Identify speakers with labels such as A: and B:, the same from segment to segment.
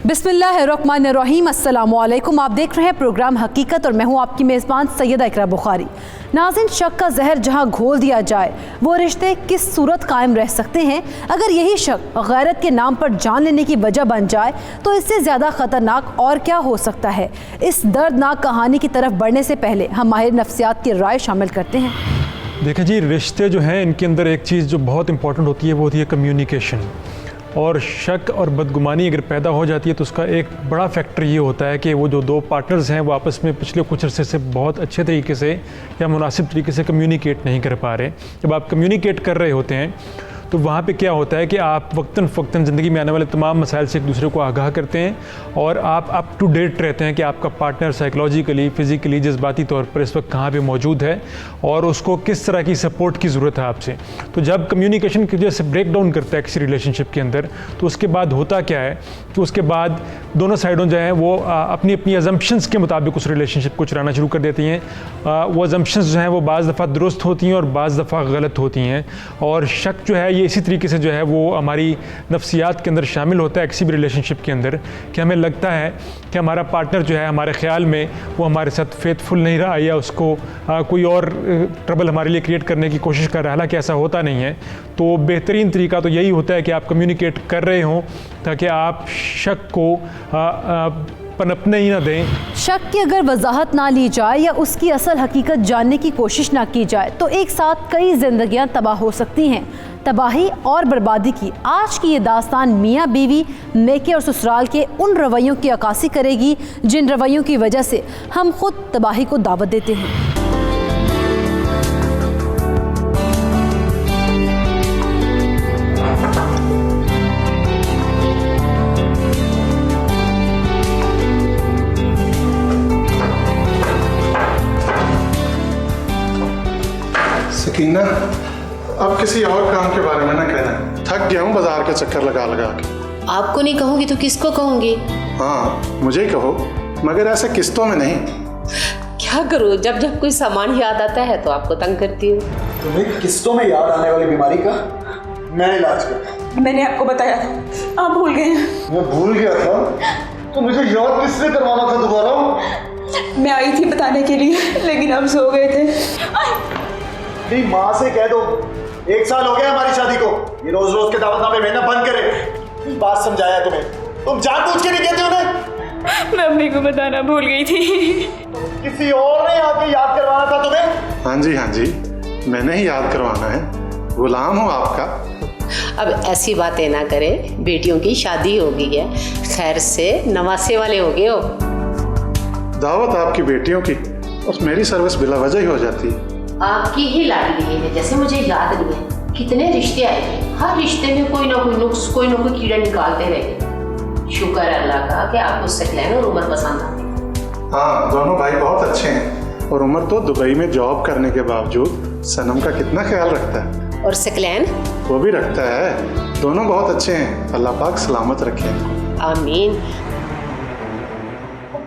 A: बिस्मिल्लाहिर्रहमानिर्रहीम, अस्सलामुअलैकुम। आप देख रहे हैं प्रोग्राम हकीकत और मैं हूं आपकी मेज़बान सैयदा इकरा बुखारी। नाज़रीन, शक का जहर जहां घोल दिया जाए वो रिश्ते किस सूरत कायम रह सकते हैं? अगर यही शक गैरत के नाम पर जान लेने की वजह बन जाए तो इससे ज़्यादा ख़तरनाक और क्या हो सकता है? इस दर्दनाक कहानी की तरफ बढ़ने से पहले हम माहिर नफ्सियात की राय शामिल करते हैं।
B: देखें जी, रिश्ते जो हैं इनके अंदर एक चीज़ जो बहुत इंपॉर्टेंट होती है वो होती है कम्युनिकेशन। और शक और बदगुमानी अगर पैदा हो जाती है तो उसका एक बड़ा फैक्टर ये होता है कि वो जो दो पार्टनर्स हैं वो आपस में पिछले कुछ अरसे से बहुत अच्छे तरीके से या मुनासिब तरीके से कम्युनिकेट नहीं कर पा रहे। जब आप कम्युनिकेट कर रहे होते हैं तो वहाँ पे क्या होता है कि आप वक्तन फ़क्तन ज़िंदगी में आने वाले तमाम मसाइल से एक दूसरे को आगाह करते हैं और आप अप टू डेट रहते हैं कि आपका पार्टनर साइकोलॉजिकली, फ़िज़िकली, जज्बाती तौर पर इस वक्त कहाँ पे मौजूद है और उसको किस तरह की सपोर्ट की ज़रूरत है आपसे। तो जब कम्युनिकेशन की वजह से ब्रेक डाउन करता है किसी रिलेशनशिप के अंदर तो उसके बाद होता क्या है कि उसके बाद दोनों साइडों जो हैं वो अपनी अपनी अजम्पशंस के मुताबिक उस रिलेशनशिप को चलाना शुरू कर देती हैं। वो अजम्पशंस जो हैं वो बाज़ दफ़ा दुरुस्त होती हैं और बाज़ दफ़ा गलत होती हैं। और शक जो है ये इसी तरीके से जो है वो हमारी नफ्सियात के अंदर शामिल होता है किसी भी रिलेशनशिप के अंदर कि हमें लगता है कि हमारा पार्टनर जो है हमारे ख्याल में वो हमारे साथ फेथफुल नहीं रहा या उसको कोई और ट्रबल हमारे लिए क्रिएट करने की कोशिश कर रहा है, हालांकि ऐसा होता नहीं है। तो बेहतरीन तरीका तो यही होता है कि आप कम्युनिकेट कर रहे हों ताकि आप शक को पनपने ही ना दें।
A: शक की अगर वजाहत ना ली जाए या उसकी असल हकीकत जानने की कोशिश ना की जाए तो एक साथ कई जिंदगियां तबाह हो सकती हैं। तबाही और बर्बादी की आज की ये दास्तान मियाँ बीवी, मेके और ससुराल के उन रवैयों की अक्कासी करेगी जिन रवैयों की वजह से हम खुद तबाही को दावत देते हैं।
C: सकीना, अब किसी और काम के बारे में ना कहना। थक गया हूँ बाजार के चक्कर लगा लगा के।
D: आपको नहीं कहूंगी तो किसको कहूंगी?
C: हाँ, मुझे ही कहो, मगर ऐसे किस्तों में नहीं।
D: क्या करूँ, जब जब कोई सामान याद आता है तो आपको तंग करती हूँ।
E: तुम्हें किस्तों में याद आने वाली बीमारी का मैं इलाज कर।
F: मैंने आपको बताया था, आप भूल गए हैं।
E: मैं भूल गया था तो मुझे याद किसने करवाना था दोबारा?
F: मैं आई थी बताने के लिए लेकिन अब सो गए थे।
E: नहीं, माँ से कह दो, 1 साल हो गया हमारी शादी को, ये रोज रोज के दावतनामे भेजना बंद करे। बात समझाया तुम्हें, तुम जानबूझ के नहीं कहते उन्हें।
F: मैं अम्मी को बताना भूल गई थी।
E: किसी और ने आके याद करवाना था तुम्हें।
C: हाँ जी, मैंने ही याद करवाना है, गुलाम हूँ आपका।
D: अब ऐसी बातें ना करें, बेटियों की शादी हो गई है, खैर से नवासे वाले हो गए हो।
C: दावत आपकी बेटियों की और मेरी सर्विस बिला वजह ही हो जाती है।
D: आपकी ही लाडली है, जैसे मुझे याद नहीं है कितने रिश्ते आए थे, हर रिश्ते में कोई ना कोई नुक्स, कोई ना कोई कीड़ा निकालते रहे। शुक्र है अल्लाह का कि आपको सकलैन और उमर पसंद आते।
C: हाँ, दोनों भाई बहुत अच्छे हैं और उमर तो दुबई में जॉब करने के बावजूद सनम का कितना ख्याल रखता है।
D: और सकलैन
C: वो भी रखता है। दोनों बहुत अच्छे हैं, अल्लाह पाक सलामत रखे।
D: आमीन।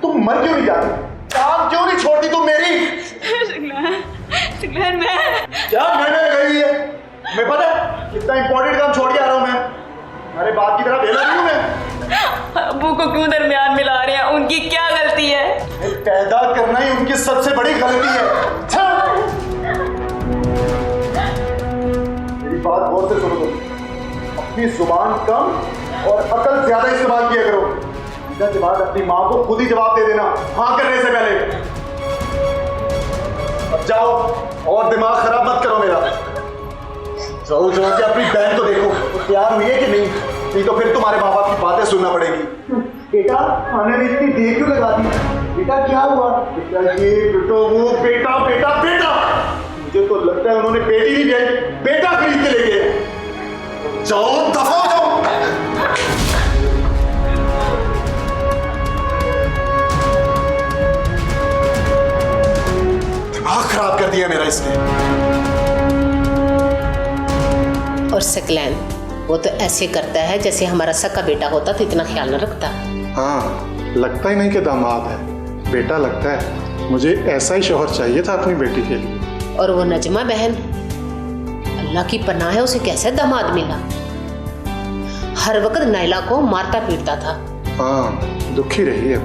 E: तुम मर क्यों नहीं जाती? काम क्यों नहीं छोड़ती तुम मेरी?
F: सकलैन, मैं
E: क्या मैंने गई है? मैं पता है कितना इंपॉर्टेंट काम छोड़ के आ रहा हूँ मैं। अरे बाप की तरह भेजा नहीं हूँ मैं।
F: अब्बू को क्यों दरमियान मिला रहे हैं? उनकी क्या गलती है?
E: पैदा करना ही उनकी सबसे बड़ी गलती है। मेरी बात गौर से सुनो तुम। अपनी जुबान कम और अकल ज्यादा इस्तेमाल किया करो। इसके बाद अपनी माँ को खुद ही जवाब दे देना हाँ करने से पहले। अब जाओ और दिमाग खराब मत करो मेरा। जाओ के अपनी बहन को देखो, वो तैयार हुई है कि नहीं तो फिर तुम्हारे माँ बाप की बातें सुनना पड़ेगी। बेटा, खाने में इतनी देर क्यों लगा दी? बेटा क्या हुआ? बेटा ये, बेटा वो, बेटा बेटा बेटा। मुझे तो लगता है उन्होंने बेटी नहीं भेजी, बेटा खरीद के ले गए। जाओ दफा हो जाओ। दिमाग खराब कर दिया मेरा इसने।
D: और सकलैन वो तो ऐसे करता है जैसे हमारा सक्का बेटा होता तो इतना ख्याल न रखता।
C: हाँ, लगता ही नहीं कि दामाद है, बेटा लगता है। मुझे ऐसा ही शौहर चाहिए था अपनी बेटी के लिए।
D: और वो नजमा बहन, अल्लाह की पनाह है, उसे कैसे दामाद मिला? हर वक्त नाइला को मारता पीटता था,
C: हाँ, दुखी रही है।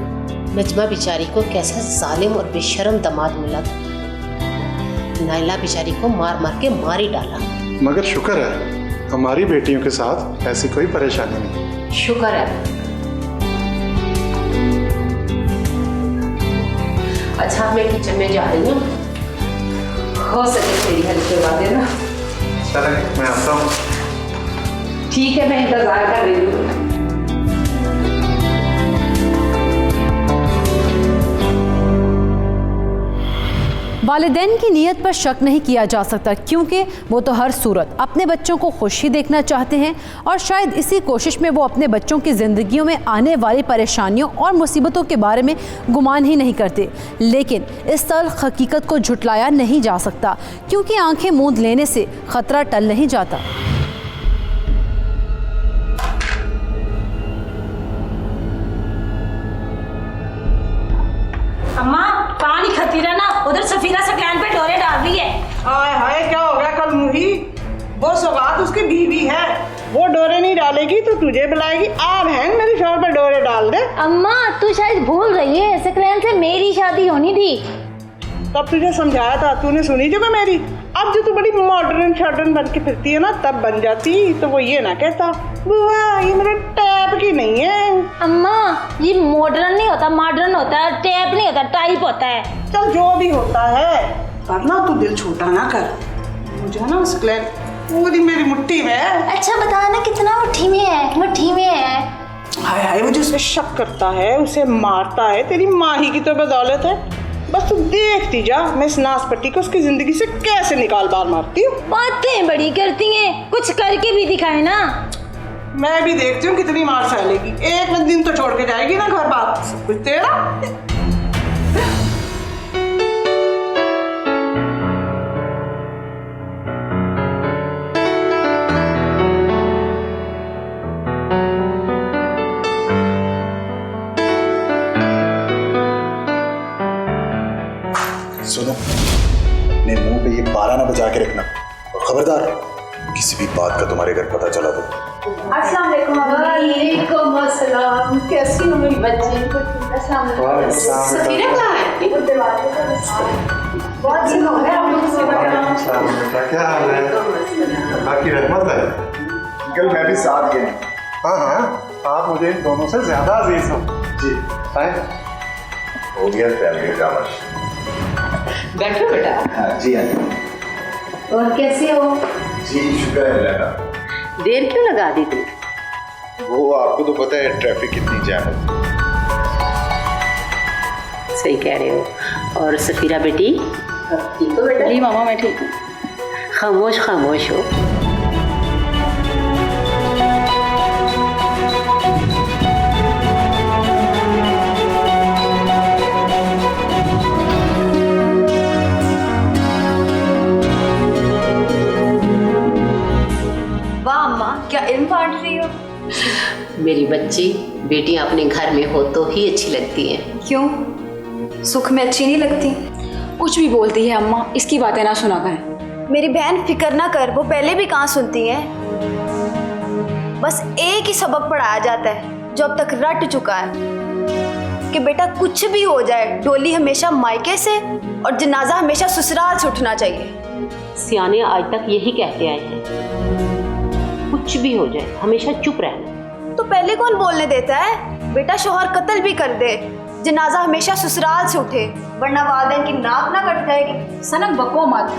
D: नजमा बेचारी को कैसा जालिम और बेशर्म दामाद मिला। नाइला बेचारी को मार मार के मार ही डाला।
C: मगर शुक्र है हमारी बेटियों के साथ ऐसी कोई परेशानी नहीं।
D: शुक्र है। अच्छा मैं किचन में जा रही हूँ, हो सके मेरी हेल्प करवा देना।
C: चले मैं आता हूँ।
D: ठीक है, मैं इंतजार कर रही हूँ।
A: वालिदैन की नीयत पर शक नहीं किया जा सकता, क्योंकि वो तो हर सूरत अपने बच्चों को खुश ही देखना चाहते हैं और शायद इसी कोशिश में वो अपने बच्चों की ज़िंदगियों में आने वाली परेशानियों और मुसीबतों के बारे में गुमान ही नहीं करते। लेकिन इस तल्ख हकीकत को झुटलाया नहीं जा सकता, क्योंकि आंखें मूंद लेने से खतरा टल नहीं जाता।
G: अम्मा पानी खाती रहना, उधर सफीरा सकलैन पे डोरे डाल रही है।
H: हाय हाय, क्या हो गया कल मुही? वो सौगात उसकी बीवी है, वो डोरे नहीं डालेगी तो तुझे बुलाएगी। आ बहन मेरे शौहर पर डोरे डाल दे।
G: अम्मा तू शायद भूल रही है, सकलैन से मेरी शादी होनी थी।
H: तब तुझे समझाया था, तूने सुनी जो मेरी। अब जो तू बड़ी मॉडर्न शॉर्डन बन के फिरती है ना, तब बन जाती तो वो ये ना कहता बुआ ये मेरे टैप की नहीं है।
G: अम्मा ये मॉडर्न नहीं होता, मॉडर्न होता है, टैप नहीं होता, टाइप होता है।
H: चल जो भी होता है, पर ना तू दिल छोटा ना कर। मुझे ना सकलैन पूरी मेरी मुट्ठी में है।
G: अच्छा बता ना कितना मुट्ठी में है? मुट्ठी में है।
H: हाय हाय, मुझे उसे शक करता है, उसे मारता है, तेरी माँ ही की तो बदौलत है। बस तू देखती जा मैं इस नासपट्टी को उसकी जिंदगी से कैसे निकाल बार मारती हूँ।
G: बातें बड़ी करती हैं, कुछ करके भी दिखाए ना।
H: मैं भी देखती हूँ कितनी मार सहलेगी। एक दिन तो छोड़ के जाएगी ना घर, बात सब कुछ तेरा।
E: सुनो, अपने मुंह पे ये पारा ना बजा के रखना, और खबरदार किसी भी बात का तुम्हारे घर पता चला तो।
D: अस्सलाम वालेकुम। अस्सलाम, कैसी हो मेरी बच्ची? सफीरा कहाँ है? बहुत दिन हो गए आप लोगों से मिले।
C: क्या हाल है? अल्लाह की रहमत है।
E: कल मैं भी साथ गया।
C: हाँ हाँ, आप मुझे इन दोनों से ज्यादा अजीज हो।
E: जी
C: आए।
E: हो गया फैमिली ड्रामा।
D: बैठो बेटा।
E: हाँ जी, हाँ
D: और कैसे हो?
E: जी शुक्र है अल्लाह का।
D: देर क्यों लगा दी तू?
E: वो आपको तो पता है ट्रैफिक कितनी जैम है।
D: सही कह रहे हो। और सफीरा बेटी ठीक हो बेटा?
F: जी मामा मैं ठीक हूँ।
D: खामोश खामोश हो।
I: वाह अम्मा, क्या इल्म बांट रही हो।
D: मेरी बच्ची, बेटियां अपने घर में हो तो ही अच्छी लगती हैं।
I: क्यों, सुख में अच्छी नहीं लगती?
F: कुछ भी बोलती है अम्मा, इसकी बातें ना सुना करें।
I: मेरी बहन फिक्र ना कर, वो पहले भी कहाँ सुनती है। बस एक ही सबक पढ़ाया जाता है जो अब तक रट चुका है कि बेटा कुछ भी हो जाए, डोली हमेशा मायके से और जनाजा हमेशा ससुराल से उठना चाहिए।
D: सियाने आज तक यही कहते आए हैं, कुछ भी हो जाए हमेशा चुप रहना।
I: तो पहले कौन बोलने देता है? बेटा शोहर कत्ल भी कर दे, जनाजा हमेशा ससुराल से उठे, वरना वालिदैन की नाक ना कट जाएगी।
G: सनम बको मत,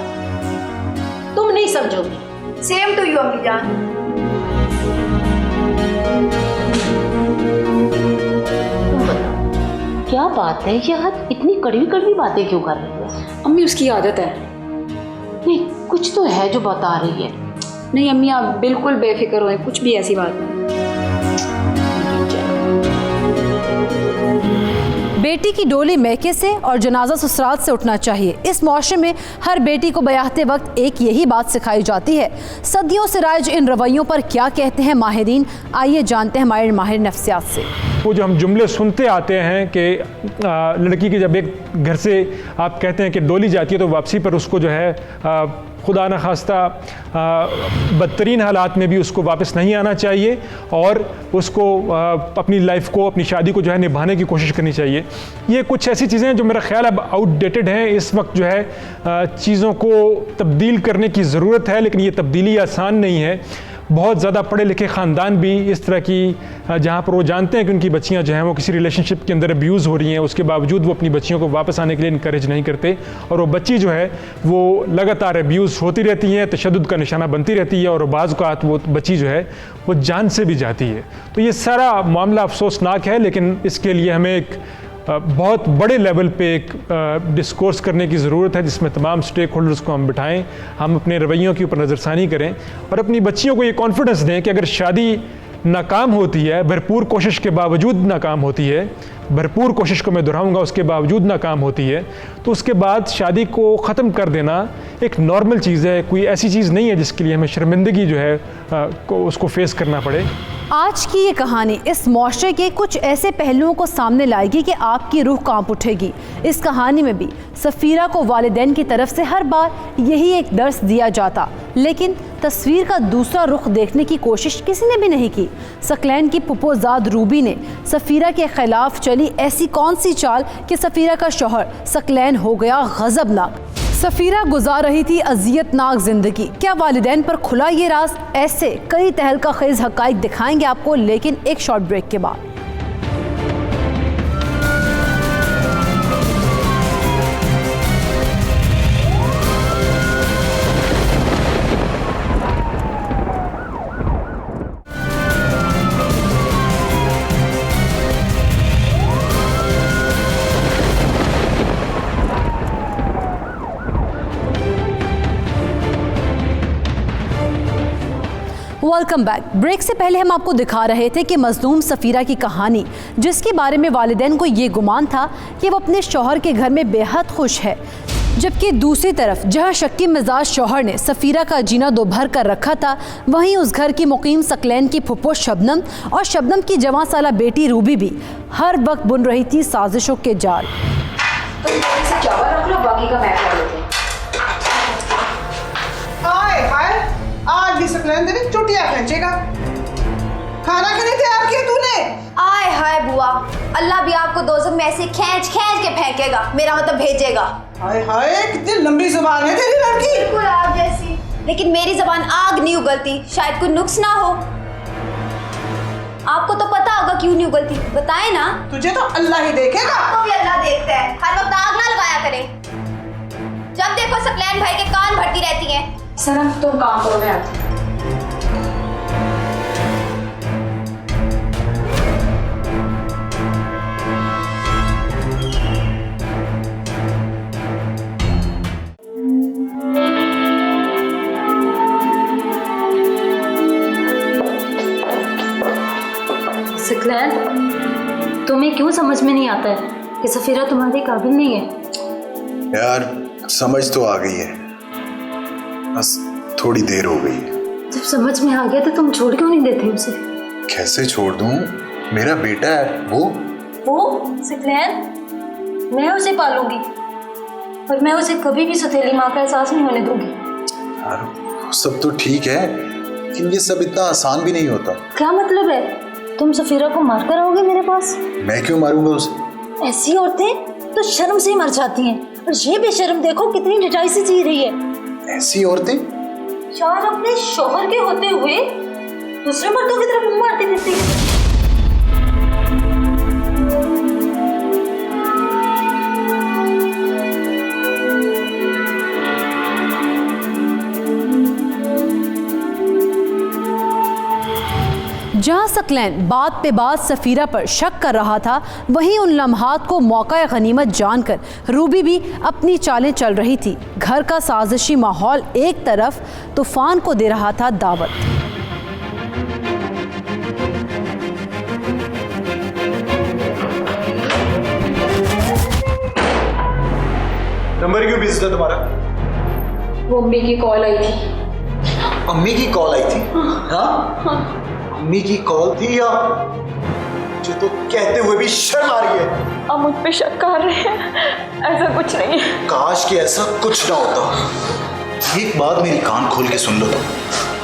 D: तुम नहीं समझोगी।
I: सेम टू यू अम्मी जान।
D: तुम बताओ क्या बात है, यह इतनी कड़वी कड़वी बातें क्यों कर रही है?
F: अम्मी उसकी आदत है।
D: नहीं कुछ तो है जो बता रही है।
F: नहीं अम्मी आप बिल्कुल बेफिक्र हो, कुछ भी ऐसी बात नहीं।
A: बेटी की डोली मैके से और जनाजा ससुराल से उठना चाहिए। इस मौशे में हर बेटी को बयाहते वक्त एक यही बात सिखाई जाती है। सदियों से राइज इन रवैयों पर क्या कहते हैं माहिरीन, आइए जानते हैं हमारे माहिर नफ्सियात से।
B: वो जो हम जुमले सुनते आते हैं कि लड़की की जब एक घर से आप कहते हैं कि डोली जाती है तो वापसी पर उसको जो है खुदा न खास्ता बदतरीन हालात में भी उसको वापस नहीं आना चाहिए और उसको अपनी लाइफ को, अपनी शादी को जो है निभाने की कोशिश करनी चाहिए। ये कुछ ऐसी चीज़ें हैं जो मेरा ख्याल अब आउटडेटेड हैं। इस वक्त जो है चीज़ों को तब्दील करने की ज़रूरत है, लेकिन ये तब्दीली आसान नहीं है। बहुत ज़्यादा पढ़े लिखे ख़ानदान भी इस तरह की, जहाँ पर वो जानते हैं कि उनकी बच्चियाँ जो हैं वो किसी रिलेशनशिप के अंदर अब्यूज़ हो रही हैं, उसके बावजूद वो अपनी बच्चियों को वापस आने के लिए इनकरेज नहीं करते और वो बच्ची जो है वो लगातार अब्यूज़ होती रहती हैं, तशद्दुद का निशाना बनती रहती है और बाज़ औक़ात वो बच्ची जो है वो जान से भी जाती है। तो ये सारा मामला अफसोसनाक है, लेकिन इसके लिए हमें एक बहुत बड़े लेवल पे एक डिस्कोर्स करने की ज़रूरत है जिसमें तमाम स्टेक होल्डर्स को हम बिठाएं, हम अपने रवैयों के ऊपर नज़रसानी करें और अपनी बच्चियों को ये कॉन्फिडेंस दें कि अगर शादी नाकाम होती है, भरपूर कोशिश के बावजूद नाकाम होती है, भरपूर कोशिश को मैं दोहराऊंगा उसके बावजूद नाकाम होती है, तो उसके बाद शादी को ख़त्म कर देना एक नॉर्मल चीज़ है, कोई ऐसी चीज़ नहीं है जिसके लिए हमें शर्मिंदगी जो है उसको फेस करना पड़े।
A: आज की ये कहानी इस मुआशरे के कुछ ऐसे पहलुओं को सामने लाएगी कि आपकी रूह कांप उठेगी। इस कहानी में भी सफ़ीरा को वालिदैन की तरफ से हर बार यही एक दर्स दिया जाता, लेकिन तस्वीर का दूसरा रुख देखने की कोशिश किसी ने भी नहीं की। सकलैन की पुप्पोज़ाद रूबी ने सफ़ीरा के खिलाफ चली ऐसी कौन सी चाल कि सफ़ीरा का शौहर सकलैन हो गया गज़बनाक। सफ़ीरा गुजार रही थी अजियतनाक ज़िंदगी। क्या वालिदैन पर खुला ये राज? ऐसे कई तहलका खेज़ हक़ाइक़ दिखाएंगे आपको, लेकिन एक शॉर्ट ब्रेक के बाद। Welcome back. ब्रेक से पहले हम आपको दिखा रहे थे कि मज़लूम सफ़ीरा की कहानी, जिसके बारे में वालिदैन को ये गुमान था कि वो अपने शौहर के घर में बेहद खुश है, जबकि दूसरी तरफ जहां शक्की मिजाज शौहर ने सफ़ीरा का जीना दोभर कर रखा था, वहीं उस घर की मुकीम सकलैन की फुप्पो शबनम और शबनम की जवां साला बेटी रूबी भी हर वक्त बुन रही थी साजिशों के जाल।
D: तो चावल रख लो, बाकी का मैं कर लेते हैं।
H: आज भी सकलैन तेरी चुटिया खींचेगा। खाना क्यों नहीं तैयार किया तूने?
I: आय हाय बुआ, अल्लाह भी आपको दोज़ख में ऐसे खींच खींच के फेंकेगा, मेरा मतलब भेजेगा।
H: हाय हाय, कितनी लंबी जुबान है तेरी लड़की।
I: बिल्कुल आप जैसी, लेकिन मेरी जबान आग नहीं उगलती, शायद कोई नुक्स ना हो। आपको तो पता होगा क्यों नहीं उगलती, बताए ना।
H: तुझे तो अल्लाह ही देखेगा।
I: आपको भी अल्लाह देखता है, हर वक्त आग ना लगाया करे। जब देखो सकलैन भाई के कान भरती रहती हैं।
D: सनम तुम काम करो, मैं आती हूँ।
G: सकलैन, तुम्हें क्यों समझ में नहीं आता है कि सफ़ीरा तुम्हारे काबिल नहीं है?
E: यार समझ तो आ गई है, बस थोड़ी देर हो गई है।
G: जब समझ में आ गया तो तुम छोड़ क्यों नहीं देते उसे?
E: कैसे छोड़ दूं? मेरा बेटा है वो
G: सकलैन, मैं उसे पालूंगी और मैं उसे कभी भी सौतेली माँ का एहसास नहीं होने दूंगी।
E: यार सब तो ठीक है, लेकिन ये सब इतना आसान भी नहीं होता।
G: क्या मतलब है? तुम सफ़ीरा को मार कर आओगे मेरे पास?
E: मैं क्यों मारूंगा उसे?
G: ऐसी औरतें तो शर्म से ही मर जाती हैं, और ये बेशर्म देखो कितनी निटाई से जी रही है।
E: ऐसी औरतें
G: यार, अपने शौहर के होते हुए दूसरे मर्दों की तरफ मुंह मारती फिरती है।
A: जहां सकलैन बात पे बात सफ़ीरा पर शक कर रहा था, वहीं उन लम्हात को मौका गनीमत जानकर रूबी भी अपनी चालें चल रही थी। घर का साजिशी माहौल एक तरफ तूफान को दे रहा था दावत।
E: नंबर क्यों बिजी था तुम्हारा?
F: वो अम्मी की कॉल आई थी।
E: अम्मी की कॉल आई थी? हाँ? अम्मी की कॉल थी या मुझे तो कहते हुए भी शर्म आ रही है।
F: आप मुझ पे शक कर रहे हैं, ऐसा कुछ नहीं है।
E: काश कि ऐसा कुछ ना होता। एक बात मेरी कान खोल के सुन लो तुम,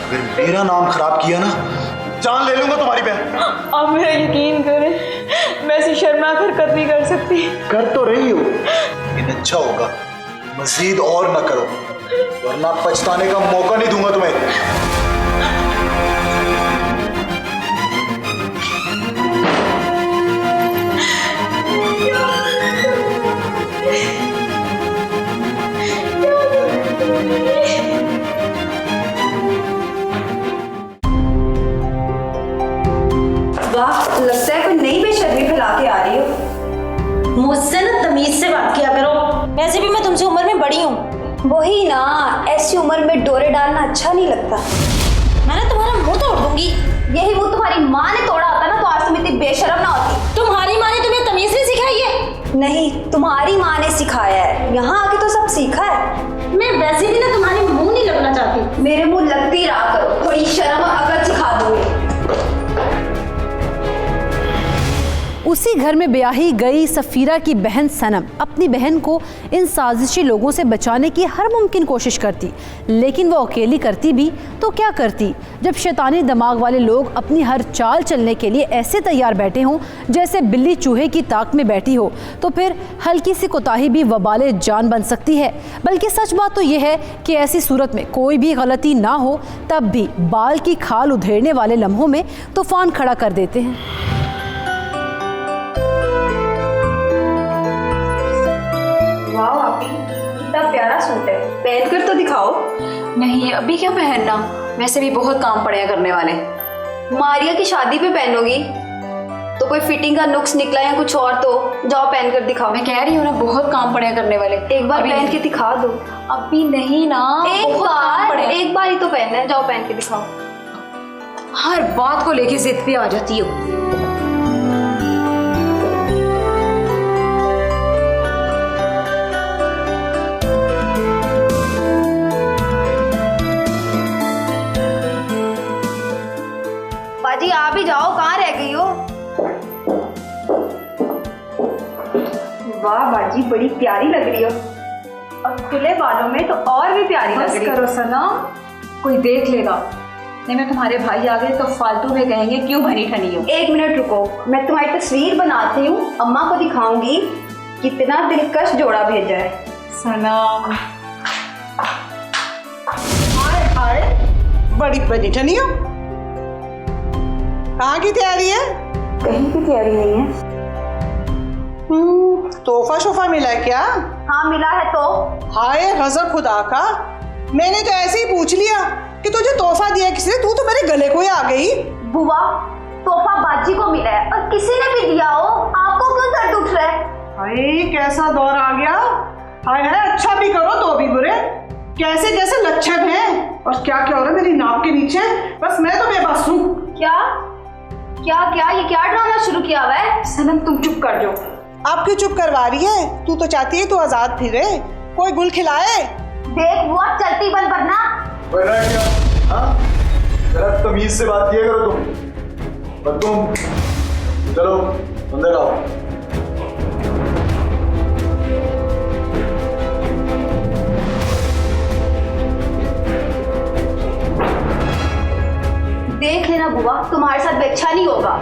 E: अगर मेरा नाम खराब किया ना, जान ले लूंगा तुम्हारी बहन।
F: आप मेरा यकीन करें, मैं ऐसी शर्मनाक हरकत नहीं कर सकती।
E: कर तो रही हो, लेकिन अच्छा होगा मजीद और ना करो, वरना पछताने का मौका नहीं दूंगा तुम्हें।
I: वाह, लगता है कोई नई बेशर्मी फैला के आ रही हो।
G: मुझसे ना तमीज से बात किया करो, वैसे भी मैं तुमसे उम्र में बड़ी हूँ।
I: वही ना, ऐसी उम्र में डोरे डालना अच्छा नहीं लगता।
G: मैं ना तुम्हारा मुंह तोड़ दूंगी।
I: यही मुंह तुम्हारी माँ ने तोड़ा होता ना तो आज तुम इतनी बेशर्म ना होती।
G: तुम्हारी माँ ने तुम्हें तमीज नहीं सिखाई है?
I: नहीं, तुम्हारी माँ ने सिखाया है। यहाँ आके तो सब सीखा है।
G: मैं वैसे भी ना तुम्हारे मुंह नहीं लगना चाहती।
I: मेरे मुंह लगती रहा करो, थोड़ी शर्म अगर सिखा दूंगी।
A: उसी घर में ब्याही गई सफ़ीरा की बहन सनम अपनी बहन को इन साजिशी लोगों से बचाने की हर मुमकिन कोशिश करती, लेकिन वो अकेली करती भी तो क्या करती जब शैतानी दिमाग वाले लोग अपनी हर चाल चलने के लिए ऐसे तैयार बैठे हों जैसे बिल्ली चूहे की ताक में बैठी हो, तो फिर हल्की सी कोताही भी वबाले जान बन सकती है। बल्कि सच बात तो यह है कि ऐसी सूरत में कोई भी गलती ना हो तब भी बाल की खाल उधेड़ने वाले लम्हों में तूफान खड़ा कर देते हैं।
I: वाह भाभी, कितना प्यारा सूट है, पहन कर तो दिखाओ।
F: नहीं, अभी क्या पहनना, वैसे भी बहुत काम पड़े हैं करने वाले।
I: मारिया की शादी पे पहनोगी तो कोई फिटिंग का नुक्स निकला या कुछ और तो जाओ पहन कर दिखाओ।
F: मैं कह रही हूँ ना, बहुत काम पड़े हैं करने वाले।
I: एक बार
F: अभी
I: पहन के दिखा दो।
F: अभी नहीं ना,
I: एक बार ही तो पहनना है, जाओ पहन के दिखाओ।
F: हर बात को लेके जिद पे आ जाती हो।
I: बाजी आ भी जाओ, कहाँ रह गई हो? वाह बाजी, बड़ी प्यारी लग रही हो, और खुले बालों में तो और भी प्यारी लग रही हो।
F: करो सनम, कोई देख लेगा। नहीं, मैं तुम्हारे भाई आ गए तो फालतू में कहेंगे क्यों बनी ठनी हो।
I: एक मिनट रुको, मैं तुम्हारी तस्वीर बनाती हूँ, अम्मा को दिखाऊंगी कितना दिलकश जोड़ा भेजा है।
F: सनम,
H: हाय हाय, बड़ी बनी ठनी हो। कहाँ की तैयारी है?
I: कहीं की तैयारी नहीं है।
H: तोहफा शोफा मिला है क्या?
I: हाँ मिला है तो।
H: हाय गजब खुदा का, मैंने तो ऐसे ही पूछ लिया कि तुझे तोहफा दिया किसने, तू तो मेरे गले को ही आ गई।
I: बुआ, तोहफा बाजी को मिला है और किसी ने भी दिया हो, आपको क्यों दर्द उठ रहा है?
H: हाय कैसा दौर आ गया। हाय हाय, अच्छा भी करो तो भी बुरे, कैसे कैसे लक्षण हैं। और क्या क्या हो रहा है मेरी नाक के नीचे, बस मैं तो बेबस हूँ।
I: क्या क्या क्या ये क्या ड्रामा शुरू किया हुआ है?
F: सनम तुम चुप कर जाओ।
H: आप क्यों चुप करवा रही है? तू तो चाहती है तू आजाद फिरे, कोई गुल खिलाए।
I: देख बुआ, चलती बन वरना।
E: वरना क्या? हाँ, जरा तमीज से बात किया करो तुम। चलो अंदर आओ।
I: देख लेना बुआ, तुम्हारे साथ भी अच्छा नहीं होगा।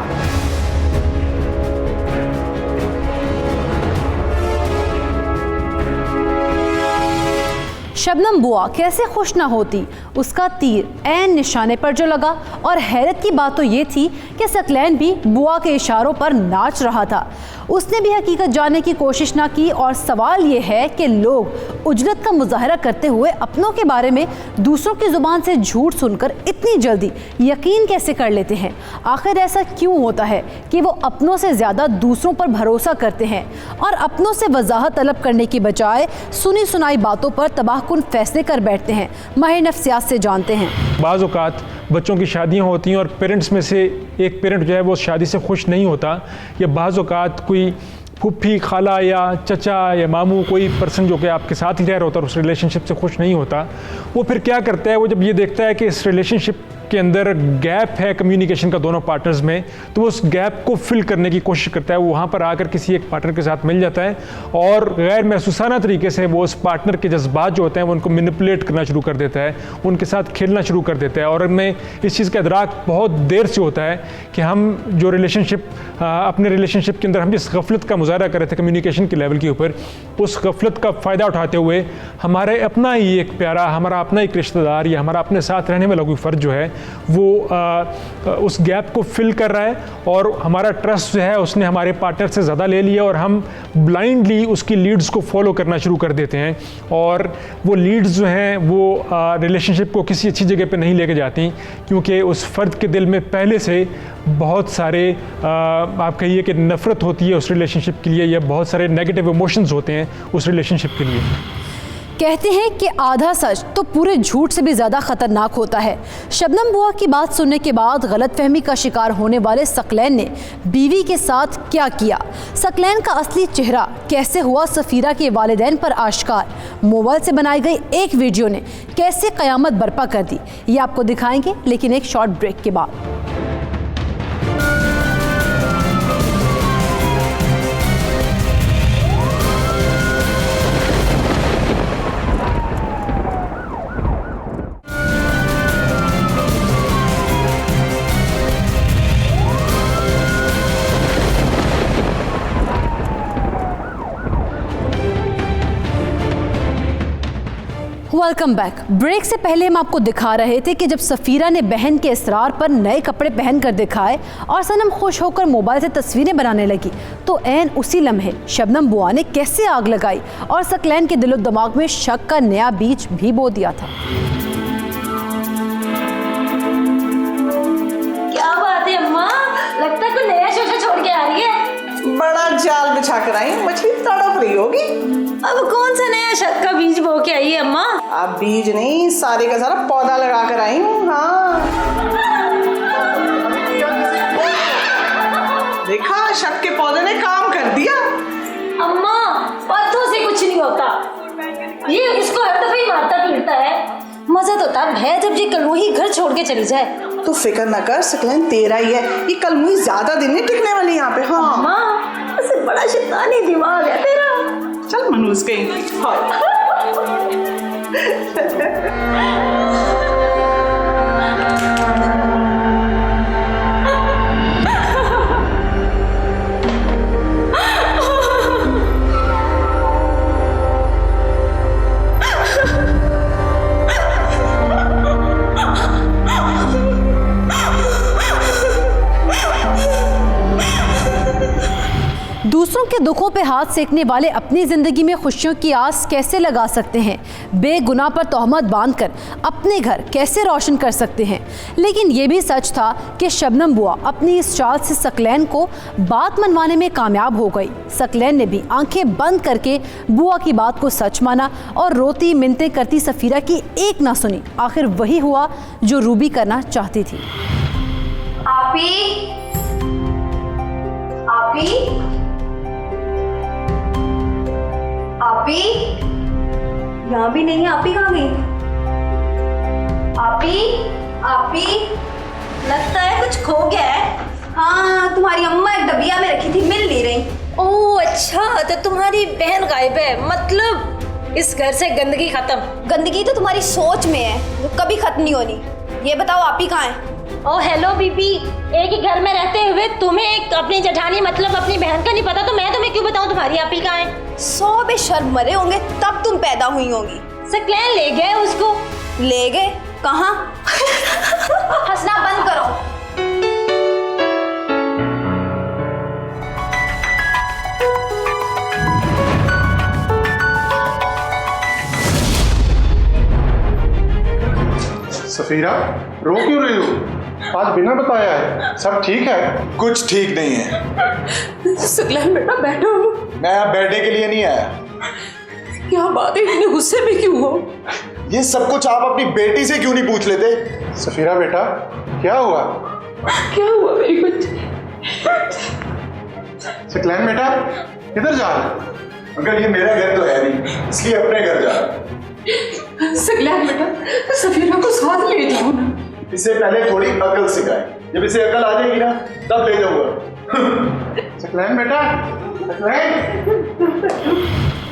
A: शबनम बुआ कैसे खुश ना होती, उसका तीर ऐन निशाने पर जो लगा। और हैरत की बात तो ये थी कि सकलैन भी बुआ के इशारों पर नाच रहा था। उसने भी हकीकत जानने की कोशिश ना की। और सवाल ये है कि लोग उजलत का मुजाहरा करते हुए अपनों के बारे में दूसरों की ज़ुबान से झूठ सुनकर इतनी जल्दी यकीन कैसे कर लेते हैं? आखिर ऐसा क्यों होता है कि वो अपनों से ज़्यादा दूसरों पर भरोसा करते हैं और अपनों से वजाहत तलब करने की बजाय सुनी सुनाई बातों पर तबाहकुन फैसले कर बैठते हैं? माहिर नफ्सियात से जानते हैं।
B: बाज़ औक़ात बच्चों की शादियां होती हैं और पेरेंट्स में से एक पेरेंट जो है वो शादी से खुश नहीं होता, या बाज़ औक़ात कोई फूफी, खाला या चचा या मामू, कोई पर्सन जो कि आपके साथ ही रह रहा होता है और उस रिलेशनशिप से खुश नहीं होता, वो फिर क्या करता है, वो जब ये देखता है कि इस रिलेशनशिप के अंदर गैप है कम्युनिकेशन का दोनों पार्टनर्स में, तो उस गैप को फिल करने की कोशिश करता है। वो वहाँ पर आकर किसी एक पार्टनर के साथ मिल जाता है और गैर महसूसाना तरीके से वो उस पार्टनर के जज्बात जो होते हैं वो उनको मैनिपुलेट करना शुरू कर देता है, उनके साथ खेलना शुरू कर देता है। और हमें इस चीज़ का इदराक बहुत देर से होता है कि हम जो अपने रिलेशनशिप के अंदर हम जिस गफलत का मुजाहरा कर रहे थे कम्युनिकेशन के लेवल के ऊपर, उस गफलत का फ़ायदा उठाते हुए हमारे अपना ही एक प्यारा, हमारा अपना एक रिश्तेदार या हमारा अपने साथ रहने वाला कोई फ़र्द जो है वो उस गैप को फिल कर रहा है और हमारा ट्रस्ट जो है उसने हमारे पार्टनर से ज़्यादा ले लिया और हम ब्लाइंडली उसकी लीड्स को फॉलो करना शुरू कर देते हैं। और वो लीड्स जो हैं वो रिलेशनशिप को किसी अच्छी जगह पे नहीं लेके जाती, क्योंकि उस फ़र्द के दिल में पहले से बहुत सारे आप कहिए कि नफ़रत होती है उस रिलेशनशिप के लिए, या बहुत सारे नेगेटिव इमोशंस होते हैं उस रिलेशनशिप के लिए।
A: कहते हैं कि आधा सच तो पूरे झूठ से भी ज़्यादा ख़तरनाक होता है। शबनम बुआ की बात सुनने के बाद गलतफहमी का शिकार होने वाले सकलैन ने बीवी के साथ क्या किया, सकलैन का असली चेहरा कैसे हुआ सफ़ीरा के वालिदैन पर आश्कार, मोबाइल से बनाई गई एक वीडियो ने कैसे क़यामत बर्पा कर दी, ये आपको दिखाएंगे, लेकिन एक शॉर्ट ब्रेक के बाद। Welcome back. ब्रेक से पहले हम आपको दिखा रहे थे कि जब सफ़ीरा ने बहन के इसरार पर नए कपड़े पहनकर दिखाए और सनम खुश होकर मोबाइल से तस्वीरें बनाने लगी, तो ऐन उसी लम्हे शबनम बुआ ने कैसे आग लगाई और सकलैन के दिलो दिमाग में शक का नया बीज भी बो दिया था।
G: क्या बात है अम्मा, लगता है कोई नया शोशा छोड़ के आ रही है।
H: बड़ा जाल बिछा कर आई, मछली तड़प रही होगी।
G: अब कौन सा नया शक का बीज बो के आई है अम्मा?
H: अब बीज नहीं, सारे का सारा पौधा लगा कर आई हूँ। हाँ देखा, शक के पौधे ने काम कर दिया।
G: अम्मा पत्थरों से कुछ नहीं होता, ये इसको हर दफे ही मारता पीटता है। मजा तो तब है जब ये कलमुही घर छोड़ के चली जाए।
H: तू फिक्र न कर, सकलैन तेरा ही है, ये कलमुही ज्यादा दिन नहीं टिकने वाली यहाँ पे। हाँ
G: अम्मा ऐसे बड़ा शैतानी दिमाग है तेरा।
H: चल मनूस गई।
A: दूसरों के दुखों पे हाथ सेकने वाले अपनी ज़िंदगी में खुशियों की आस कैसे लगा सकते हैं, बेगुनाह पर तोहमत बांधकर अपने घर कैसे रोशन कर सकते हैं। लेकिन ये भी सच था कि शबनम बुआ अपनी इस चाल से सकलैन को बात मनवाने में कामयाब हो गई। सकलैन ने भी आंखें बंद करके बुआ की बात को सच माना और रोती मिन्नतें करती सफ़ीरा की एक ना सुनी। आखिर वही हुआ जो रूबी करना चाहती थी।
I: आपी आपी आपी, यहाँ भी नहीं है। आपी कहाँ गई? आपी आपी,
G: लगता है कुछ खो गया है।
I: हाँ तुम्हारी अम्मा एक डबिया में रखी थी, मिल नहीं रही।
G: ओह अच्छा, तो तुम्हारी बहन गायब है, मतलब इस घर से गंदगी खत्म।
I: गंदगी तो तुम्हारी सोच में है, जो कभी खत्म नहीं होनी। ये बताओ आपी कहाँ है?
G: ओ हेलो बीबी, एक ही घर में रहते हुए तुम्हें एक अपनी जेठानी मतलब अपनी बहन का नहीं पता, तो मैं तुम्हें क्यों बताऊं तुम्हारी आपी कहाँ है?
I: 100 बेशर्म मरे होंगे तब तुम पैदा हुई होंगी।
G: सकलैन ले गए उसको।
I: ले गए? कहाँ? हंसना बंद करो।
C: सफीरा, रो क्यों रही हो? आज बिना बताया है, सब ठीक है?
E: कुछ ठीक नहीं है।
H: सकलैन बेटा बैठो।
E: मैं यहाँ बैठने के लिए नहीं आया।
H: क्या बात है, इतने गुस्से में क्यों हो?
E: ये सब कुछ आप अपनी बेटी से क्यों नहीं पूछ लेते?
C: सफीरा बेटा, क्या हुआ?
H: क्या हुआ मेरी बच्ची?
C: सकलैन बेटा, किधर जा रहे हो?
E: अंकल ये मेरा घर तो है नहीं, इसलिए अपने घर जा रहा हूं।
H: सकलैन बेटा, सफीरा को साथ ले जाओ ना।
E: इससे पहले थोड़ी अकल सिखाए, जब इसे अकल आ जाएगी ना तब ले जाऊंगा।
C: सकलैन बेटा, सकलैन।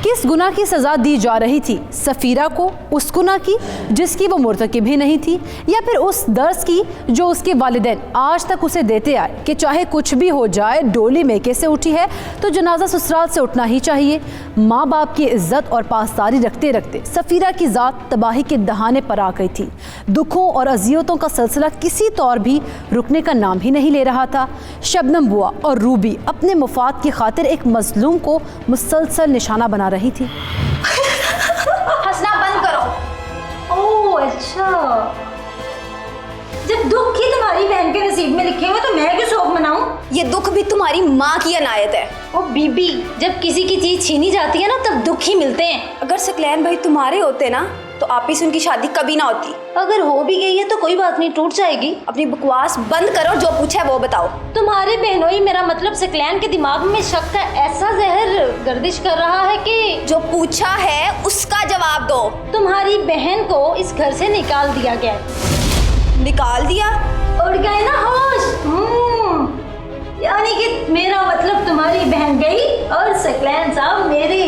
A: किस गुनाह की सजा दी जा रही थी सफीरा को? उस गुनाह की जिसकी वो मुर्तकिब भी नहीं थी, या फिर उस दर्स की जो उसके वालिदैन आज तक उसे देते आए कि चाहे कुछ भी हो जाए, डोली मेके से उठी है तो जनाजा ससुराल से उठना ही चाहिए। माँ बाप की इज्जत और पासदारी रखते रखते सफीरा की ज़ात तबाही के दहाने पर आ गई थी। दुखों और अजियतों का सिलसिला किसी तौर भी रुकने का नाम ही नहीं ले रहा था। शबनम बुआ और रूबी अपने मुफाद की खातिर एक मजलूम को मुसलसल निशाना बना रही थी।
I: हंसना बंद करो।
G: ओह अच्छा, जब दुख ही तुम्हारी बहन के नसीब में लिखे हुए तो मैं क्यों शोक मनाऊं?
I: ये दुख भी तुम्हारी माँ की अनायत है।
G: ओ बीबी, जब किसी की चीज छीनी जाती है ना तब दुख ही मिलते हैं।
I: अगर सकलैन भाई तुम्हारे होते ना तो आप ही से उनकी शादी कभी ना होती।
G: अगर हो भी गई है तो कोई बात नहीं, टूट जाएगी।
I: अपनी बकवास बंद करो, जो पूछा है वो बताओ।
G: तुम्हारे बहनोई, मेरा मतलब सकलैन के दिमाग में शक का ऐसा जहर गर्दिश कर रहा है कि
I: जो पूछा है उसका जवाब दो।
G: तुम्हारी बहन को इस घर से निकाल दिया गया है।
I: निकाल दिया?
G: उड़ गए ना होश। यानी कि मेरा मतलब तुम्हारी बहन गई और सकलैन साहब मेरे।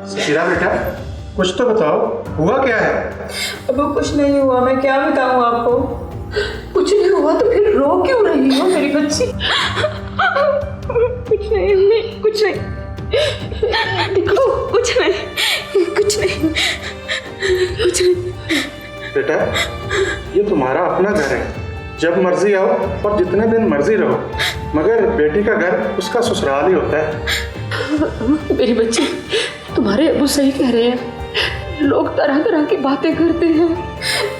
C: सफीरा बेटा, कुछ तो बताओ, हुआ क्या है?
F: अब कुछ नहीं हुआ, मैं क्या बताऊं आपको। कुछ नहीं हुआ तो फिर रो क्यों रही हो मेरी बच्ची? कुछ नहीं अम्मी, कुछ नहीं। देखो, कुछ नहीं, कुछ नहीं, कुछ नहीं।
C: बेटा, ये तुम्हारा अपना घर है, जब मर्जी आओ और जितने दिन मर्जी रहो, मगर बेटी का घर उसका ससुराल ही होता है।
F: मेरी बच्ची, तुम्हारे अबू सही कह रहे हैं। लोग तरह तरह की बातें करते हैं,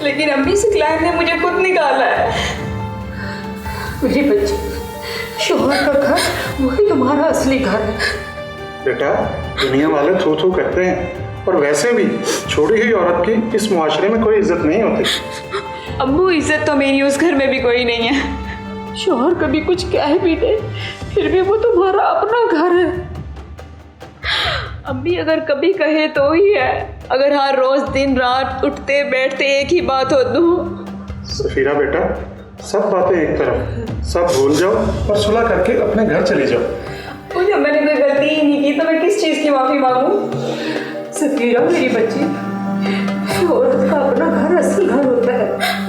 F: लेकिन अम्मी सकलैन ने मुझे खुद निकाला है। मेरी बच्ची, शोहर का घर वही तुम्हारा असली घर है।
C: बेटा, दुनिया वाले थू थू करते हैं, और वैसे भी छोड़ी हुई औरत की इस मुआशरे में कोई इज्जत नहीं होती।
F: अम्मू, इज्जत तो मेरी उस घर में भी कोई नहीं है। शोहर कभी कुछ कह भी दे, फिर भी वो तुम्हारा अपना घर है। अम्मी अगर कभी कहे तो ही है, अगर हर रोज दिन रात उठते बैठते एक ही बात हो तो।
C: सफीरा बेटा, सब बातें एक तरफ, सब भूल जाओ और सुलह करके अपने घर चले जाओ।
F: मुझे मैंने कोई गलती ही नहीं की तो मैं किस चीज़ की माफ़ी मांगूं? सफीरा मेरी बच्ची, औरत का अपना घर असल घर होता है।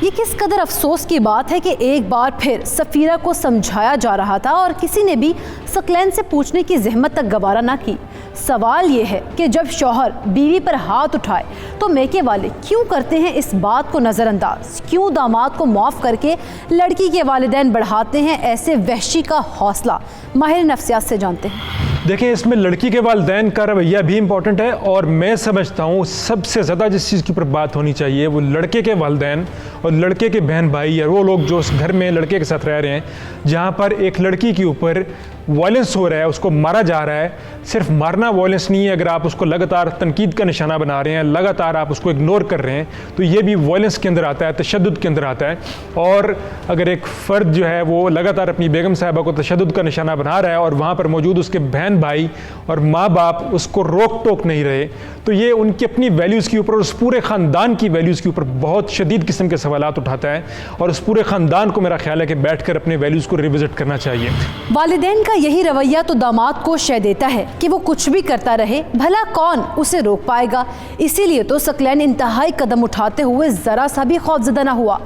A: ये किस कदर अफसोस की बात है कि एक बार फिर सफीरा को समझाया जा रहा था और किसी ने भी सकलैन से पूछने की जहमत तक गवारा ना की। सवाल ये है कि जब शौहर बीवी पर हाथ उठाए तो मेके वाले क्यों करते हैं इस बात को नज़रअंदाज? क्यों दामाद को माफ़ करके लड़की के वालिदैन बढ़ाते हैं ऐसे वहशी का हौसला? माहिर नफ्सियात से जानते हैं।
B: देखिए, इसमें लड़की के वालिदैन का रवैया भी इम्पॉर्टेंट है, और मैं समझता हूँ सबसे ज़्यादा जिस चीज़ के ऊपर बात होनी चाहिए वो लड़के के वालिदैन और लड़के के बहन भाई या वो लोग जो उस घर में लड़के के साथ रह रहे हैं जहाँ पर एक लड़की के ऊपर वायलेंस हो रहा है, उसको मारा जा रहा है। सिर्फ मारना वायलेंस नहीं है, अगर आप उसको लगातार तनकीद का निशाना बना रहे हैं, लगातार आप उसको इग्नोर कर रहे हैं, तो ये भी वायलेंस के अंदर आता है, तशद्दुद के अंदर आता है। और अगर एक फ़र्द जो है वो लगातार अपनी बेगम साहिबा को तशद्दुद का निशाना बना रहा है और वहाँ पर मौजूद उसके बहन भाई और माँ बाप उसको रोक टोक नहीं रहे, तो ये उनकी अपनी वैल्यूज़ के ऊपर और उस पूरे ख़ानदान की वैल्यूज़ के ऊपर बहुत शदीद किस्म के सवालात उठाता है। और उस पूरे ख़ानदान को मेरा ख्याल है कि बैठ कर अपने वैल्यूज़ को रिविज़िट करना चाहिए।
A: वालिदैन का यही रवैया तो दामाद को शय देता है कि वो कुछ भी करता रहे, भला कौन उसे रोक पाएगा। इसीलिए तो सकलैन इंतहाई कदम उठाते हुए ज़रा सा भी खौफजदा न हुआ।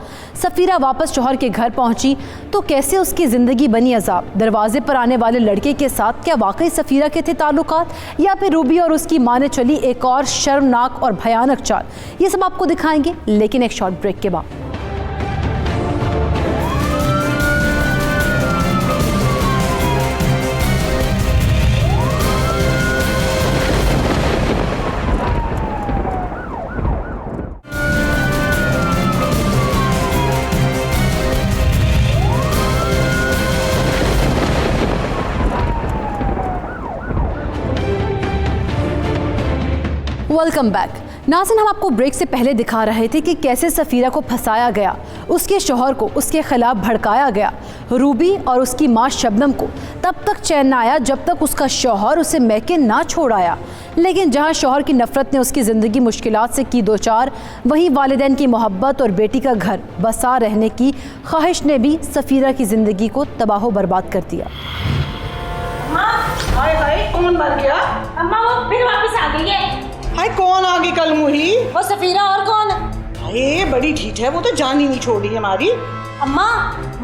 A: सफीरा वापस शौहर के घर पहुंची तो कैसे उसकी ज़िंदगी बनी अजाब। दरवाजे पर आने वाले लड़के के साथ क्या वाकई सफीरा के थे ताल्लुकात, या फिर रूबी और उसकी माँ ने चली एक और शर्मनाक और भयानक चाल? ये सब आपको दिखाएंगे, लेकिन एक शॉर्ट ब्रेक के बाद। Welcome back. नाज़रीन, हम आपको ब्रेक से पहले दिखा रहे थे कि कैसे सफ़ीरा को फंसाया गया, उसके शौहर को उसके खिलाफ भड़काया गया। रूबी और उसकी माँ शबनम को तब तक चैन न आया जब तक उसका शौहर उसे मैके ना छोड़ आया। लेकिन जहाँ शौहर की नफ़रत ने उसकी ज़िंदगी मुश्किलात से की दो चार, वहीं वालिदैन की मोहब्बत और बेटी का घर बसा रहने की ख्वाहिश ने भी सफ़ीरा की ज़िंदगी को तबाह बर्बाद कर दिया।
H: हाय हाय, कौन मर गया?
G: अम्मा वो फिर वापस आ गई है।
H: हाय, कौन आ गई कल मुही?
G: वो सफीरा और कौन?
H: हाय, बड़ी ढीठ है, वो तो जान ही नहीं छोड़ी हमारी।
G: अम्मा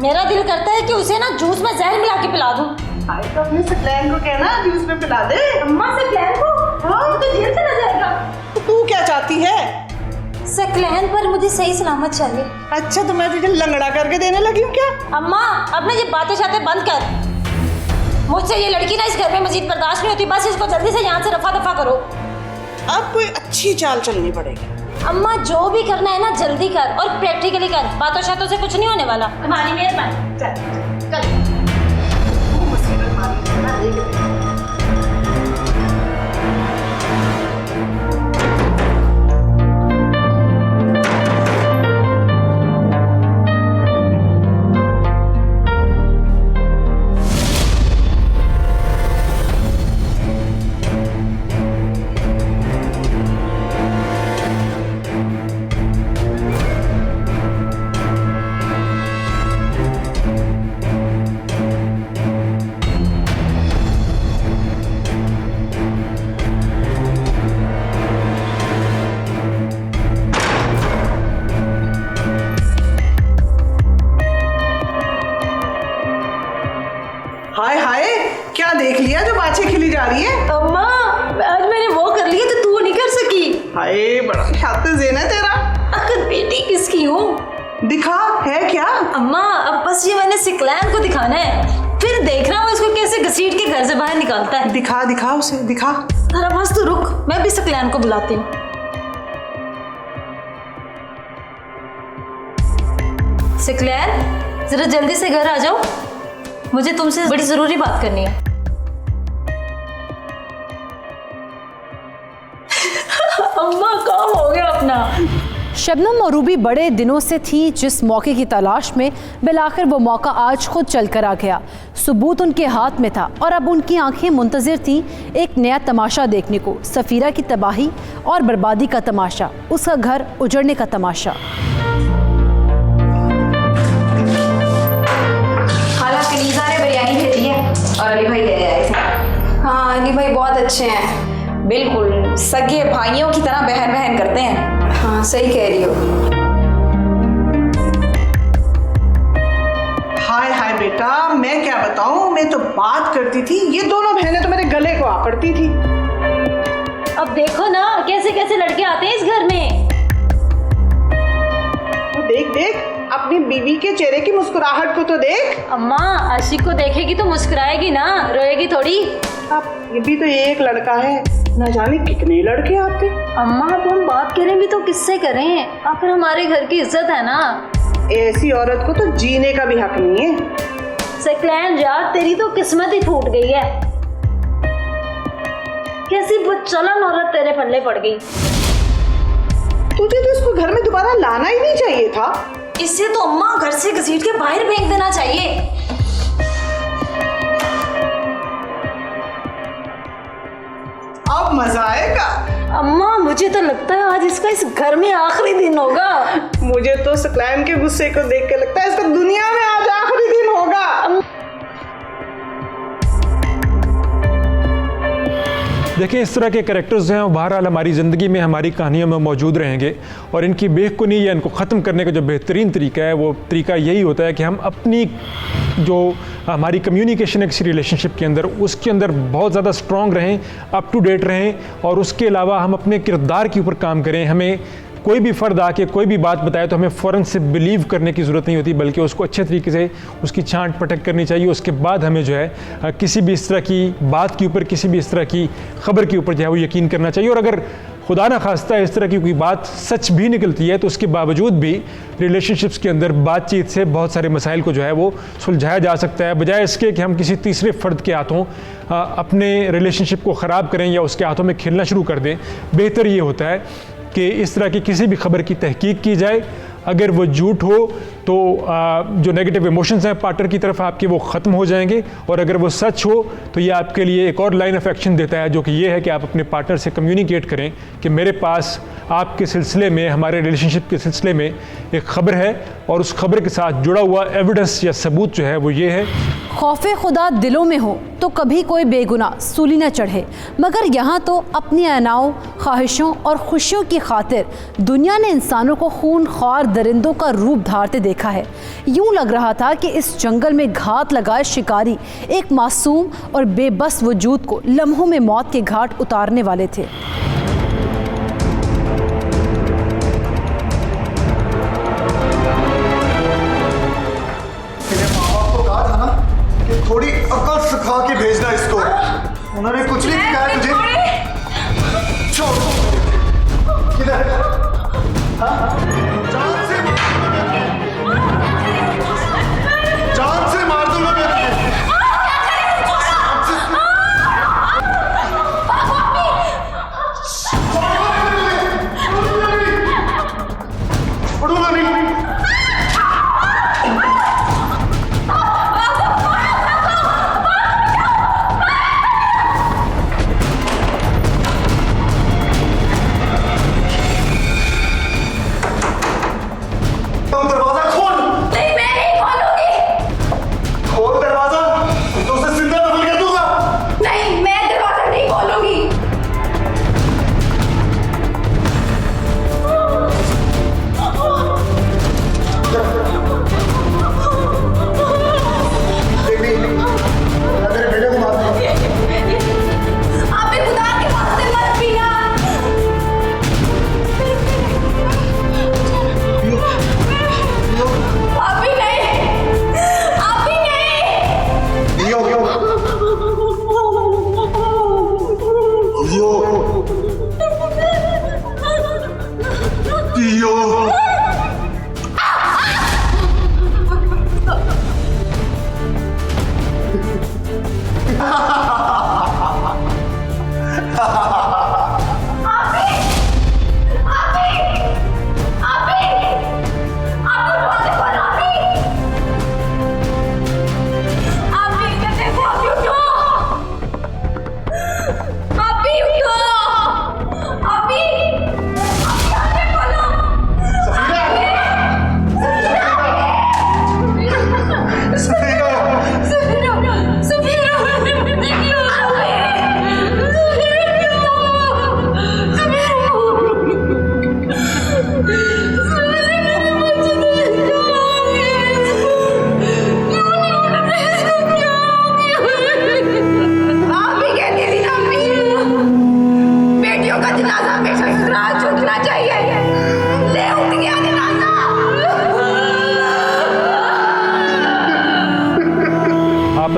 G: मेरा दिल करता है कि उसे ना जूस में जहर मिला के पिला दूं।
H: हाय, तो अपने सकलैन को कहना जूस में पिला दे।
G: अम्मा सकलैन को? हाँ, वो तो जेल चला जाएगा।
H: तो तू क्या चाहती है?
G: सकलैन पर मुझे सही सलामत चाहिए।
H: अच्छा, तो मैं तुझे लंगड़ा करके देने लगी हूँ क्या?
G: अम्मा अब ना ये बातें शातें बंद कर। मुझसे ये लड़की ना इस घर में मजीद बर्दाश्त नहीं होती। बस इसको जल्दी से यहाँ से रफा दफा करो।
H: अब कोई अच्छी चाल चलनी पड़ेगी।
G: अम्मा जो भी करना है ना जल्दी कर और प्रैक्टिकली कर। बातों शातों से कुछ नहीं होने वाला। तुम्हारी मेहरबानी। चल।
H: हाय हाय, क्या देख लिया जो बाछे खिली जा रही है?
G: अम्मा आज मैंने वो कर लिया तो तू नहीं कर सकी।
H: हाय, बड़ा ख्याल ज़ेन है तेरा।
G: आखिर बेटी किसकी हूँ?
H: दिखा है क्या?
G: अम्मा अब बस ये मैंने सिकलैन को दिखाना है, फिर देखना वो इसको कैसे घसीट के घर से बाहर निकालता है।
H: दिखा दिखा उसे, दिखा।
G: जरा बस तू रुक, मैं भी सिकलैन को बुलाती हूँ। सिकलैन जरा जल्दी से घर आ जाओ, मुझे तुमसे बड़ी जरूरी बात करनी है। अम्मा काम हो गया अपना।
A: शबनम और रूबी बड़े दिनों से थी जिस मौके की तलाश में, बिलाखिर वो मौका आज खुद चल कर आ गया। सबूत उनके हाथ में था और अब उनकी आंखें मुंतजिर थीं एक नया तमाशा देखने को। सफ़ीरा की तबाही और बर्बादी का तमाशा, उसका घर उजड़ने का तमाशा।
I: कनीज़ा ने बिरयानी भेजी है और अली भाई ले आए थे। हाँ, अली भाई बहुत अच्छे हैं।
F: बिल्कुल सगे भाइयों की तरह बहन बहन करते हैं।
I: हाँ, सही कह रही हो।
H: हाय हाय बेटा, मैं क्या बताऊं, मैं तो बात करती थी, ये दोनों बहनें तो मेरे गले को आ पड़ती थी।
G: अब देखो ना कैसे कैसे लड़के आते हैं इस घर में।
H: देख देख, अपनी बीवी के चेहरे की मुस्कुराहट को तो देख।
G: अम्मा आशिक को देखेगी तो मुस्कुराएगी ना, रोएगी थोड़ी।
H: अब ये भी तो एक लड़का है, न जाने कितने लड़के आते।
G: अम्मा अब हम बात करें भी तो किससे करें, आखिर हमारे घर की इज्जत है ना।
H: ऐसी औरत को तो जीने का भी हक नहीं है।
G: सकलैन यार, तेरी तो किस्मत ही फूट गई है। कैसी बदचलन औरत तेरे पल्ले पड़ गई।
H: तुझे तो इसको घर में दोबारा लाना ही नहीं चाहिए था।
G: इससे तो अम्मा घर से घसीट के बाहर फेंक देना चाहिए।
H: अब मजा आएगा।
G: अम्मा मुझे तो लगता है आज इसका इस घर में आखिरी दिन होगा।
H: मुझे तो सकलैन के गुस्से को देख के लगता है इसका दुनिया में आज आखिरी दिन होगा।
B: देखिए, इस तरह के कैरेक्टर्स जो हैं वो बहरहाल हमारी ज़िंदगी में, हमारी कहानियों में मौजूद रहेंगे और इनकी बेखुनी या इनको ख़त्म करने का जो बेहतरीन तरीका है वो तरीका यही होता है कि हम अपनी जो हमारी कम्युनिकेशन है किसी रिलेशनशिप के अंदर, उसके अंदर बहुत ज़्यादा स्ट्रॉन्ग रहें, अप टू डेट रहें और उसके अलावा हम अपने किरदार के ऊपर काम करें। हमें कोई भी फ़र्द आके कोई भी बात बताए तो हमें फ़ौरन से बिलीव करने की ज़रूरत नहीं होती, बल्कि उसको अच्छे तरीके से उसकी छांट पटक करनी चाहिए। उसके बाद हमें जो है किसी भी इस तरह की बात के ऊपर, किसी भी इस तरह की ख़बर के ऊपर जो है वो यकीन करना चाहिए। और अगर खुदा न खास्ता इस तरह की कोई बात सच भी निकलती है तो उसके बावजूद भी रिलेशनशिप्स के अंदर बातचीत से बहुत सारे मसाइल को जो है वो सुलझाया जा सकता है, बजाय इसके कि हम किसी तीसरे फ़र्द के हाथों अपने रिलेशनशिप को ख़राब करें या उसके हाथों में खेलना शुरू कर दें। बेहतर ये होता है कि इस तरह की किसी भी खबर की तहकीक की जाए। अगर वो झूठ हो तो जो नेगेटिव इमोशंस हैं पार्टनर की तरफ आपके वो ख़त्म हो जाएंगे, और अगर वो सच हो तो ये आपके लिए एक और लाइन ऑफ एक्शन देता है, जो कि ये है कि आप अपने पार्टनर से कम्युनिकेट करें कि मेरे पास आपके सिलसिले में, हमारे रिलेशनशिप के सिलसिले में एक ख़बर है, और उस खबर के साथ जुड़ा हुआ एविडेंस या सबूत जो है वो ये है।
A: खौफे खुदा दिलों में हो तो कभी कोई बेगुनाह सूली न चढ़े, मगर यहाँ तो अपनी अनाओं, ख्वाहिशों और खुशियों की खातिर दुनिया ने इंसानों को खूनख्वार दरिंदों का रूप धारते देखा है। यूं लग रहा था कि इस जंगल में घात लगाए शिकारी एक मासूम और बेबस वजूद को लम्हों में मौत के घाट उतारने वाले थे।
E: थोड़ी अकल सिखा के भेजना इसको। उन्होंने कुछ नहीं सिखाया तुझे। छोड़ किधर? जान से मार दूंगा मैं तुझे। छोड़ूंगा नहीं।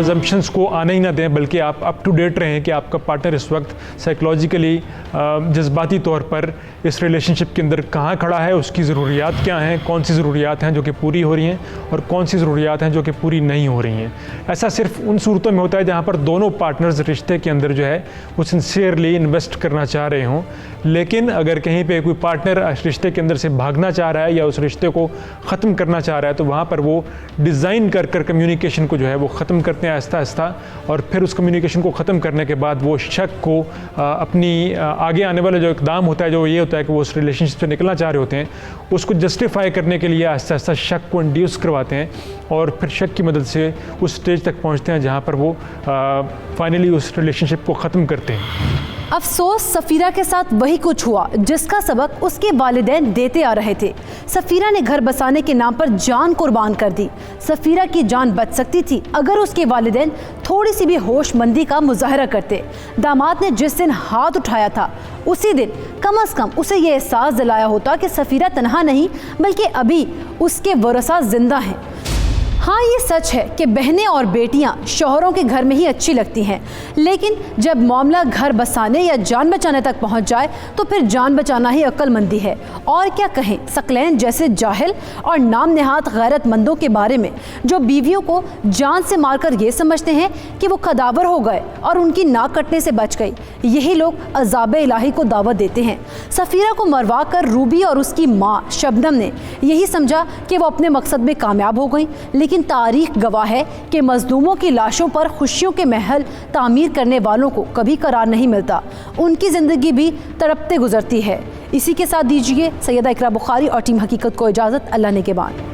B: असम्पशंस को आने ही ना दें, बल्कि आप अप टू डेट रहें कि आपका पार्टनर इस वक्त साइकोलॉजिकली, जज्बाती तौर पर इस रिलेशनशिप के अंदर कहाँ खड़ा है, उसकी ज़रूरियात क्या हैं, कौन सी ज़रूरियात हैं जो कि पूरी हो रही हैं और कौन सी ज़रूरियात हैं जो कि पूरी नहीं हो रही हैं। ऐसा सिर्फ उन सूरतों में होता है जहाँ पर दोनों पार्टनर्स रिश्ते के अंदर जो है वो सिंसियरली इन्वेस्ट करना चाह रहे हों। लेकिन अगर कहीं पे कोई पार्टनर रिश्ते के अंदर से भागना चाह रहा है या उस रिश्ते को ख़त्म करना चाह रहा है, तो वहाँ पर वो डिज़ाइन कर कम्युनिकेशन को जो है वो ख़त्म करते हैं आहिस्ता आहिस्ता, और फिर उस कम्युनिकेशन को ख़त्म करने के बाद वो शक को अपनी आगे आने वाला जो इक़दाम होता है, जो ये होता है कि वो उस रिलेशनशिप से निकलना चाह रहे होते हैं, उसको जस्टिफाई करने के लिए आहिस्ता आहिस्ता शक को इंड्यूस करवाते हैं, और फिर शक की मदद से उस स्टेज तक पहुँचते हैं जहाँ पर वो फाइनली उस रिलेशनशिप को ख़त्म करते हैं।
A: अफसोस सफ़ीरा के साथ वही कुछ हुआ जिसका सबक उसके वालिदैन देते आ रहे थे। सफ़ीरा ने घर बसाने के नाम पर जान कुर्बान कर दी। सफ़ीरा की जान बच सकती थी अगर उसके वालिदैन थोड़ी सी भी होशमंदी का मुजाहरा करते। दामाद ने जिस दिन हाथ उठाया था उसी दिन कम से कम उसे ये एहसास दिलाया होता कि सफ़ीरा तनहा नहीं बल्कि अभी उसके वरसा जिंदा हैं। हाँ, हाँ, ये सच है कि बहनें और बेटियां शौहरों के घर में ही अच्छी लगती हैं, लेकिन जब मामला घर बसाने या जान बचाने तक पहुंच जाए तो फिर जान बचाना ही अक्लमंदी है। और क्या कहें सकलैन जैसे जाहिल और नाम नेहात गैरतमंदों के बारे में, जो बीवियों को जान से मारकर ये समझते हैं कि वो कदावर हो गए और उनकी नाक कटने से बच गई। यही लोग अज़ाब इलाही को दावत देते हैं। सफ़ीरा को मरवा कर रूबी और उसकी माँ शबनम ने यही समझा कि वो अपने मकसद में कामयाब हो गई, लेकिन तारीख गवाह है कि मजलूमों की लाशों पर खुशियों के महल तामीर करने वालों को कभी करार नहीं मिलता। उनकी ज़िंदगी भी तड़पते गुजरती है। इसी के साथ दीजिए सैयदा इकरा बुखारी और टीम हकीकत को इजाज़त। अल्लाह ने के बाद।